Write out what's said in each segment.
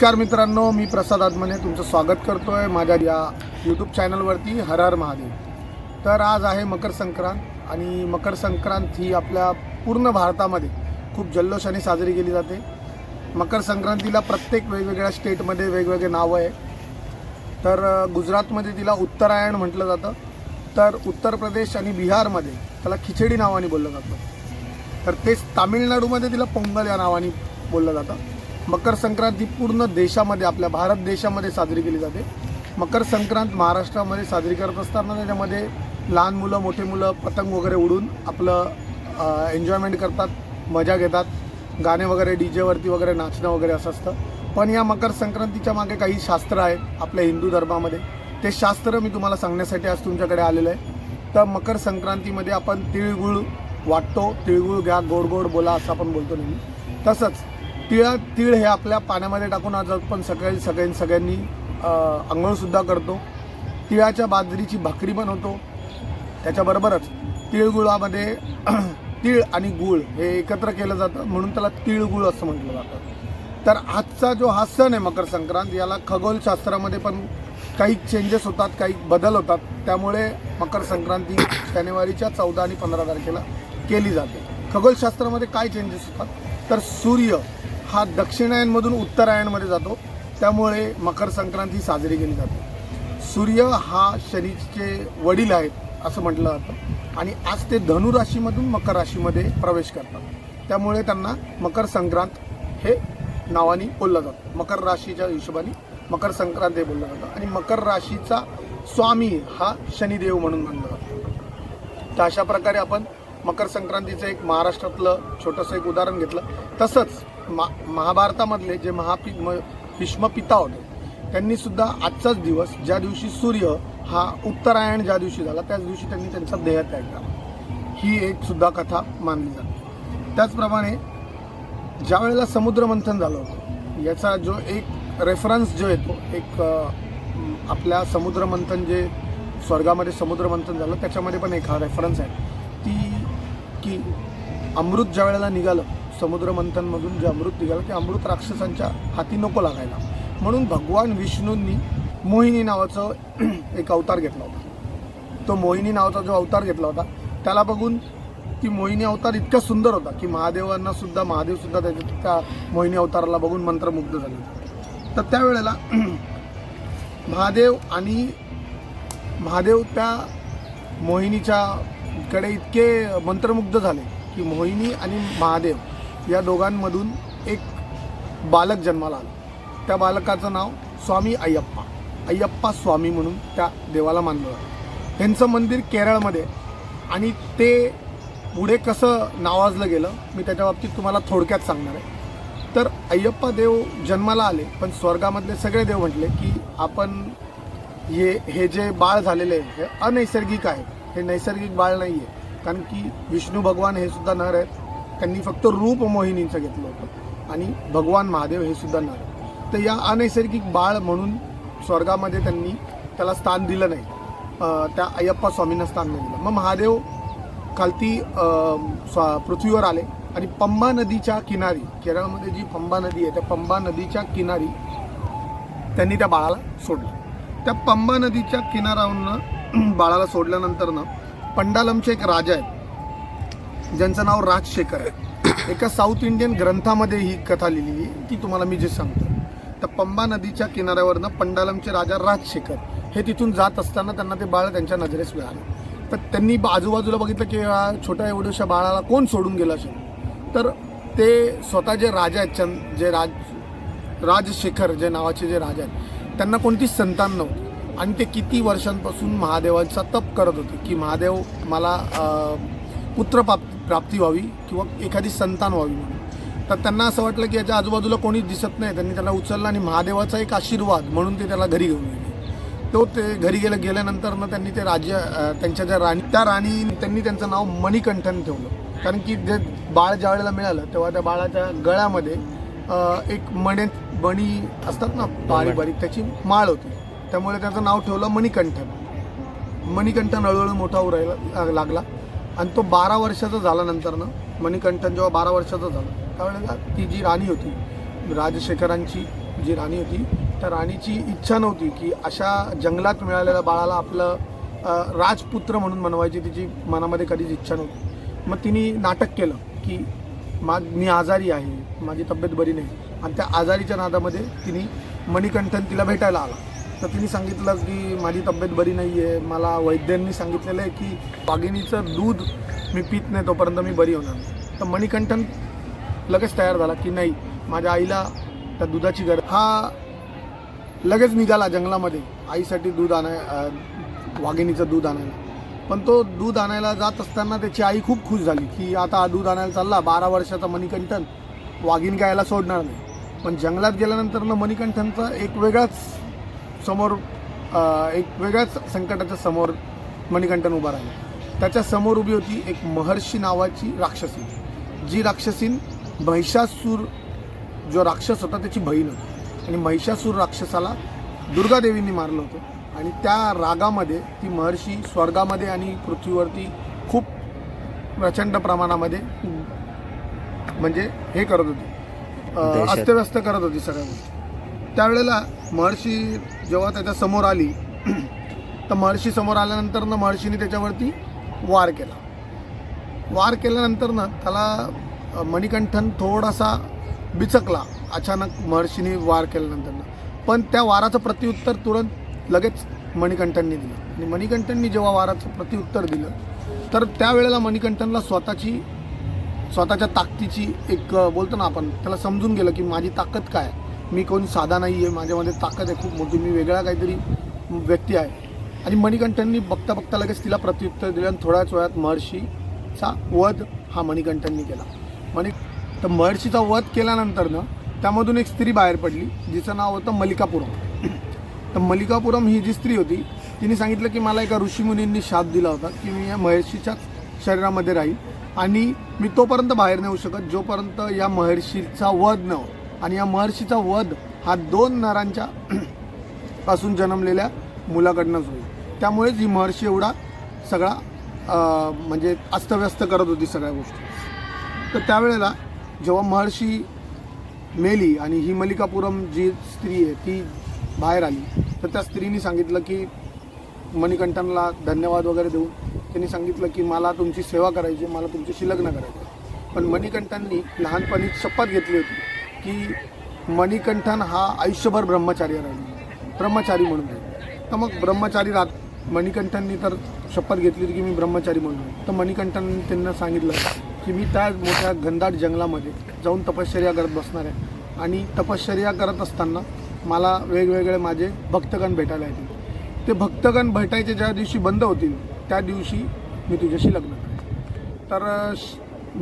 नमस्कार मित्रांनो, मी प्रसाद आदमने तुमचं स्वागत करतोय माझ्या या यूट्यूब चॅनलवरती हर हर महादेव। तर आज आहे मकर संक्रांत आणि मकर संक्रांत ही आपल्या पूर्ण भारतामध्ये खूप जल्लोषाने साजरी केली जाते। मकर संक्रांतीला प्रत्येक वेगवेगळ्या स्टेटमध्ये वेगवेगळे नावं आहे। तर गुजरातमध्ये तिला उत्तरायण म्हटलं जातं, तर उत्तर प्रदेश आणि बिहारमध्ये त्याला खिचडी नावाने बोललं जातं, तर तेच तामिळनाडूमध्ये तिला पोंगल या नावाने बोललं जातं। मकर संक्रांत ही पूर्ण देशामध्ये आपल्या भारत देशामध्ये साजरी केली जाते। मकर संक्रांत महाराष्ट्रामध्ये साजरी करत असताना त्याच्यामध्ये लहान मुलं मोठे मुलं पतंग वगैरे उडून आपलं एन्जॉयमेंट करतात, मजा घेतात, गाणे वगैरे डीजेवरती वगैरे नाचणं वगैरे असं असतं। पण या मकर संक्रांतीच्या मागे काही शास्त्र आहेत आपल्या हिंदू धर्मामध्ये, ते शास्त्र मी तुम्हाला सांगण्यासाठी आज तुमच्याकडे आलेलं आहे। तर मकर संक्रांतीमध्ये आपण तिळगुळ वाटतो, तिळगुळ घ्या गोड गोड बोला असं आपण बोलतो नेहमी। तसंच तीळ हे आपल्या पाण्यामध्ये टाकून आज आपण सगळ्यांनी आंघोळसुद्धा करतो। तिळाच्या बाजरीची भाकरी बनवतो, त्याच्याबरोबरच तिळगुळामध्ये तीळ आणि गूळ हे एकत्र केलं जातं, म्हणून त्याला तिळगुळ असं म्हटलं जातं। तर आजचा जो हा सण आहे मकर संक्रांत, याला खगोलशास्त्रामध्ये पण काही चेंजेस होतात, काही बदल होतात, त्यामुळे मकर संक्रांती जानेवारीच्या 14 आणि 15 तारखेला केली जाते। खगोलशास्त्रामध्ये काय चेंजेस होतात, तर सूर्य हा दक्षिणायनमधून उत्तरायणमध्ये जातो, त्यामुळे मकर संक्रांती साजरी केली जाते। सूर्य हा शनीचे वडील आहेत असं म्हटलं जातं आणि आज ते धनु राशीमधून मकर राशीमध्ये प्रवेश करतात, त्यामुळे त्यांना मकर संक्रांत हे नावाने बोललं जातं। मकर राशीच्या हिशोबाने मकर संक्रांत हे बोललं जातं आणि मकर राशीचा स्वामी हा शनिदेव म्हणून मानलं जातं। तर अशा प्रकारे आपण मकर संक्रांतीचं एक महाराष्ट्रातलं छोटंसं एक उदाहरण घेतलं। तसंच महाभारतामधले जे भीष्म पिता होते, त्यांनी सुद्धा आजचाच दिवस, ज्या दिवशी सूर्य हा उत्तरायण ज्या दिवशी झाला त्याच दिवशी त्यांनी त्यांचा देहत्याग केला, ही एक सुद्धा कथा मानली जाते। त्याचप्रमाणे ज्या वेळेला समुद्रमंथन झालं होतं, याचा जो एक रेफरन्स जो येतो, एक आपल्या समुद्रमंथन जे स्वर्गामध्ये समुद्रमंथन झालं त्याच्यामध्ये पण एक हा रेफरन्स आहे की अमृत ज्या वेळेला निघालं समुद्रमंथनमधून, जे अमृत निघालं ते अमृत राक्षसांच्या हाती नको लागायला, म्हणून भगवान विष्णूंनी मोहिनी नावाचं एक अवतार घेतला होता। तो मोहिनी नावाचा जो अवतार घेतला होता त्याला बघून ती मोहिनी अवतार इतका सुंदर होता की महादेव सुद्धा त्या मोहिनी अवताराला बघून मंत्रमुग्ध झाले। तर त्यावेळेला महादेव त्या मोहिनीच्या कडे इतके मंत्रमुग्ध झाले की मोहिनी आणि महादेव या दोघांमधून एक बालक जन्माला आलं। त्या बालकाचं नाव स्वामी अय्यप्पा स्वामी म्हणून त्या देवाला मानलं जातं। त्यांचं मंदिर केरळमध्ये, आणि ते पुढे कसं नावाजलं गेलं मी त्याच्या बाबतीत तुम्हाला थोडक्यात सांगणार आहे। तर अय्यप्पा देव जन्माला आले, पण स्वर्गामधले सगळे देव म्हटले की आपण हे जे बाळ झालेले आहे हे अनैसर्गिक आहे, हे नैसर्गिक बाळ नाही आहे, कारण की विष्णू भगवान हे सुद्धा नर आहेत, त्यांनी फक्त रूप मोहिनींचं घेतलं होतं, आणि भगवान महादेव हे सुद्धा नर आहेत। तर या अनैसर्गिक बाळ म्हणून स्वर्गामध्ये त्यांनी त्याला स्थान दिलं नाही, त्या अय्यप्पा स्वामींना स्थान नाही दिलं। मग महादेव खालती पृथ्वीवर आले आणि पंबा नदीच्या किनारी, केरळमध्ये जी पंबा नदी आहे त्या पंबा नदीच्या किनारी त्यांनी त्या बाळाला सोडलं। त्या पंबा नदीच्या किनाऱ्यावरून बाळाला सोडल्यानंतर पंडालमचे एक राजा आहेत ज्यांचं नाव राजशेखर आहे। एका साऊथ इंडियन ग्रंथामध्ये ही कथा लिहिलेली आहे, ती तुम्हाला मी जे सांगतो। तर पंबा नदीच्या किनाऱ्यावरनं पंडालमचे राजा राजशेखर हे तिथून जात असताना त्यांना ते बाळ त्यांच्या नजरेस मिळालं। तर त्यांनी आजूबाजूला बघितलं की छोट्या एवढ्याशा बाळाला कोण सोडून गेलं असेल, तर ते स्वतः जे राजा आहेत, जे राजशेखर जे नावाचे जे राजा आहेत, त्यांना कोणतीच संतान नव्हती, आणि ते किती वर्षांपासून महादेवांचा तप करत होते की महादेव मला पुत्र प्राप्ती व्हावी किंवा एखादी संतान व्हावी म्हणून। तर त्यांना असं वाटलं की याच्या आजूबाजूला कोणीच दिसत नाही, त्यांनी त्याला उचललं आणि महादेवाचा एक आशीर्वाद म्हणून ते त्याला घरी घेऊन गेले। ते घरी गेल्यानंतर त्यांनी ते त्यांच्या ज्या राणी त्यांनी त्यांचं नाव मणिकंठन ठेवलं, कारण की जे बाळ ज्या वेळेला मिळालं तेव्हा त्या बाळाच्या गळ्यामध्ये एक मणी असतात ना बारीक बारीक, त्याची माळ होती, त्यामुळे त्याचं नाव ठेवलं मणिकंठन। मणिकंठन हळूहळू मोठा उरायला लागला आणि तो 12 वर्षाचा झाल्यानंतर मणिकंठन जेव्हा 12 वर्षाचा झाला त्यावेळेला ती जी राणी होती राजशेखरांची जी राणी होती त्या राणीची इच्छा नव्हती की अशा जंगलात मिळालेल्या बाळाला आपलं राजपुत्र म्हणून बनवायची तिची मनामध्ये कधीच इच्छा नव्हती. मग तिने नाटक केलं की मी आजारी आहे, माझी तब्येत बरी नाही, आणि त्या आजारीच्या नादामध्ये तिने मणिकंठन तिला भेटायला आला. तर तिने सांगितलं की माझी तब्येत बरी नाही आहे, मला वैद्यांनी सांगितलेलं आहे की वाघिणीचं दूध मी पित नाही तोपर्यंत मी बरी होणार नाही. तर मणिकंठन लगेच तयार झाला की नाही, माझ्या आईला त्या दुधाची गरज. हा लगेच निघाला जंगलामध्ये आईसाठी दूध वाघिणीचं दूध आणायला. पण तो दूध आणायला जात असताना त्याची आई खूप खुश झाली की आता हा दूध आणायला चालला 12 वर्षाचा मणिकंठन, वाघीण काय याला सोडणार नाही. पण जंगलात गेल्यानंतर मणिकंठनचा एक वेगळ्याच संकटाच्या समोर मणिकंठन उभा राहिला. त्याच्या समोर उभी होती एक महर्षी नावाची राक्षसी. जी राक्षसीन महिषासूर जो राक्षस होता त्याची बहीण होती, आणि महिषासूर राक्षसाला दुर्गादेवींनी मारलं होतं. आणि त्या रागामध्ये ती महर्षी स्वर्गामध्ये आणि पृथ्वीवरती खूप प्रचंड प्रमाणामध्ये म्हणजे हे करत होती, अस्तव्यस्त करत होती सगळ्या गोष्टी. त्यावेळेला महर्षी जेव्हा त्याच्या समोर आली तर महर्षी समोर आल्यानंतर महर्षीने त्याच्यावरती वार केला. वार केल्यानंतर त्याला मणिकंठन थोडासा बिचकला अचानक महर्षीने वार केल्यानंतर. पण त्या वाराचं प्रत्युत्तर तुरंत लगेच मणिकंठननी दिलं. आणि मणिकंठननी जेव्हा वाराचं प्रत्युत्तर दिलं तर त्यावेळेला मणिकंठनला स्वतःच्या ताकदीची एक बोलतो ना आपण, त्याला समजून गेलं की माझी ताकद काय, मी कोणी साधा नाही आहे, माझ्यामध्ये ताकद आहे खूप मोठी, मी वेगळा काहीतरी व्यक्ती आहे. आणि मणिकंठननी बघता बघता लगेच तिला प्रत्युत्तर दिलं आणि थोड्याच वेळात महर्षीचा वध हा मणिकंठननी केला. तर महर्षीचा वध केल्यानंतर त्यामधून एक स्त्री बाहेर पडली जिचं नाव होतं मल्लिकापुरम. तर मल्लिकापुरम ही जी स्त्री होती तिने सांगितलं की मला एका ऋषीमुनींनी शाप दिला होता की मी या महर्षीच्याच शरीरामध्ये राहील आणि मी तोपर्यंत बाहेर नाही येऊ शकत जोपर्यंत या महर्षीचा वध न हो. आणि या महर्षीचा वध हा 2 नरांच्या पासून जन्मलेल्या मुलाकडनंच होईल. त्यामुळेच ही महर्षी एवढा सगळा म्हणजे अस्तव्यस्त करत होती सगळ्या गोष्टी. तर त्यावेळेला जेव्हा महर्षी मेली आणि ही मल्लिकापुरम जी स्त्री आहे ती बाहेर आली तर त्या स्त्रीने सांगितलं की मणिकंठनला धन्यवाद वगैरे देऊन त्यांनी सांगितलं की मला तुमची सेवा करायची, मला तुमच्याशी लग्न करायचं. पण मणिकंठननी लहानपणी शपथ घेतली होती की मणिकंठन हा आयुष्यभर ब्रह्मचारी म्हणून राहील. तर मग ब्रह्मचारी मणिकंठननी तर शपथ घेतली होती की मी ब्रह्मचारी म्हणून राहील. तर मणिकंठन त्यांना सांगितलं की मी त्या मोठ्या घनदाट जंगलामध्ये जाऊन तपश्चर्या करत बसणार आहे आणि तपश्चर्या करत असताना मला वेगवेगळे माझे भक्तगण भेटायला येतील. ते भक्तगण भेटायचे ज्या दिवशी बंद होतील त्या दिवशी मी तुझ्याशी लग्न करेन. तर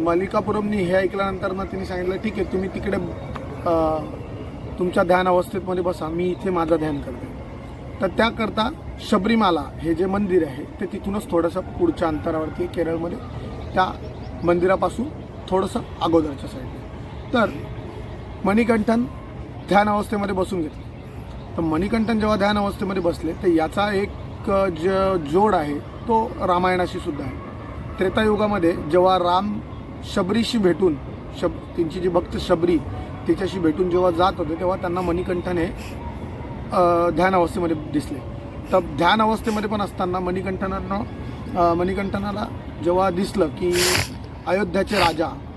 मल्लिकापुरमनी हे ऐकल्यानंतर तिने सांगितलं ठीक आहे, तुम्ही तिकडे तुमच्या ध्यान अवस्थेमध्ये बसा, मी इथे माझं ध्यान करते. तर त्याकरता शबरीमाला हे जे मंदिर आहे ते तिथूनच थोडंसं पुढच्या अंतरावरती केरळमध्ये, त्या मंदिरापासून थोडंसं अगोदरच्या साईडला. तर मणिकंठन ध्यान अवस्थेमध्ये बसून घेतले. तर मणिकंठन जेव्हा ध्यान अवस्थेमध्ये बसले तर याचा एक जोड आहे तो रामायणाशी सुद्धा आहे. त्रेतायुगामध्ये जेव्हा राम शबरीशी भेटून त्यांची जी भक्त शबरी तिच्याशी भेटून जेव्हा जात होते तेव्हा त्यांना मणिकंठन हे ध्यान अवस्थेमध्ये दिसले. तर ध्यान अवस्थेमध्ये पण असताना मणिकंठनाला जेव्हा दिसलं की अयोध्याचे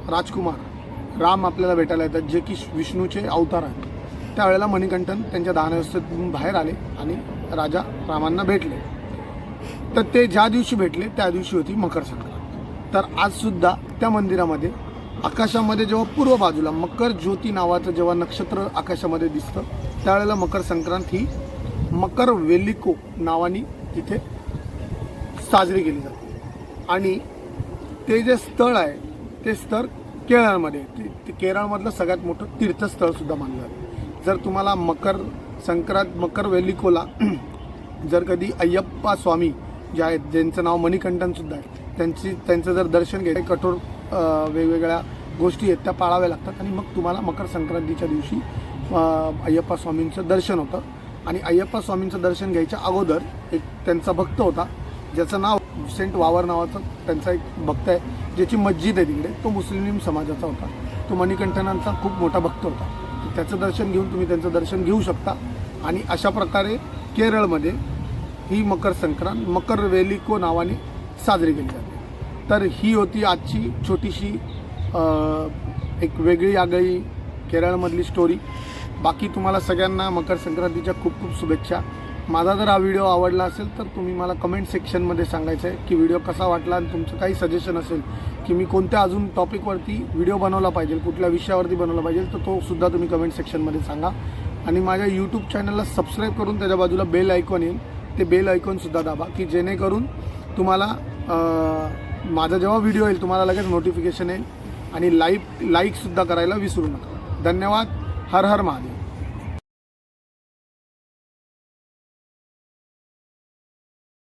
राजकुमार राम आपल्याला भेटायला येतात जे की विष्णूचे अवतार आहेत, त्यावेळेला मणिकंठन त्यांच्या ध्यान अवस्थेतून बाहेर आले आणि राजा रामांना भेटले. तर ते ज्या दिवशी भेटले त्या दिवशी होती मकर संक्रांत. तर आजसुद्धा त्या मंदिरामध्ये आकाशामध्ये जेव्हा पूर्व बाजूला मकर ज्योती नावाचं जेव्हा नक्षत्र आकाशामध्ये दिसतं त्यावेळेला मकर संक्रांत ही मकर वेलिको नावाने तिथे साजरी केली जाते. आणि ते जे स्थळ आहे ते स्थळ केरळमध्ये, ते केरळमधलं सगळ्यात मोठं तीर्थस्थळसुद्धा मानलं जातं. जर तुम्हाला मकर संक्रांत मकर वेलिकोला जर कधी अय्यप्पा स्वामी जे आहेत ज्यांचं नाव मणिकंठनसुद्धा आहे त्यांचं जर दर्शन घ्यायचं, कठोर वेगवेगळ्या गोष्टी आहेत त्या पाळाव्या लागतात आणि मग तुम्हाला मकर संक्रांतीच्या दिवशी अय्यप्पा स्वामींचं दर्शन होतं. आणि अय्यप्पा स्वामींचं दर्शन घ्यायच्या अगोदर एक त्यांचा भक्त होता ज्याचं नाव सेंट वावर नावाचं त्यांचा एक भक्त आहे ज्याची मस्जिद आहे तिकडे, तो मुस्लिम समाजाचा होता. तो मणिकंठनांचा खूप मोठा भक्त होता. त्याचं दर्शन घेऊन तुम्ही त्यांचं दर्शन घेऊ शकता. आणि अशा प्रकारे केरळमध्ये ही मकर संक्रांत मकर वेलिको नावाने साजरी केली जाते. तर ही होती आजची छोटीशी एक वेगळी आगळी केरळमधली स्टोरी. बाकी तुम्हाला सगळ्यांना मकर संक्रांतीच्या खूप खूप शुभेच्छा. माझा जर हा व्हिडिओ आवडला असेल तर तुम्ही मला कमेंट सेक्शनमध्ये सांगायचं आहे की व्हिडिओ कसा वाटला, आणि तुमचं काही सजेशन असेल की मी कोणत्या अजून टॉपिकवरती व्हिडिओ बनवला पाहिजे, कुठल्या विषयावरती बनवला पाहिजे, तर तो सुद्धा तुम्ही कमेंट सेक्शनमध्ये सांगा. आणि माझ्या यूट्यूब चॅनलला सबस्क्राईब करून त्याच्या बाजूला बेल आयकॉन येईल, ते बेल आयकॉनसुद्धा दाबा की जेणेकरून तुम्हाला माझा जेव्हा व्हिडिओ येईल तुम्हाला लगेच नोटिफिकेशन येईल. आणि लाईकसुद्धा करायला विसरू नका. धन्यवाद. हर हर महादेव.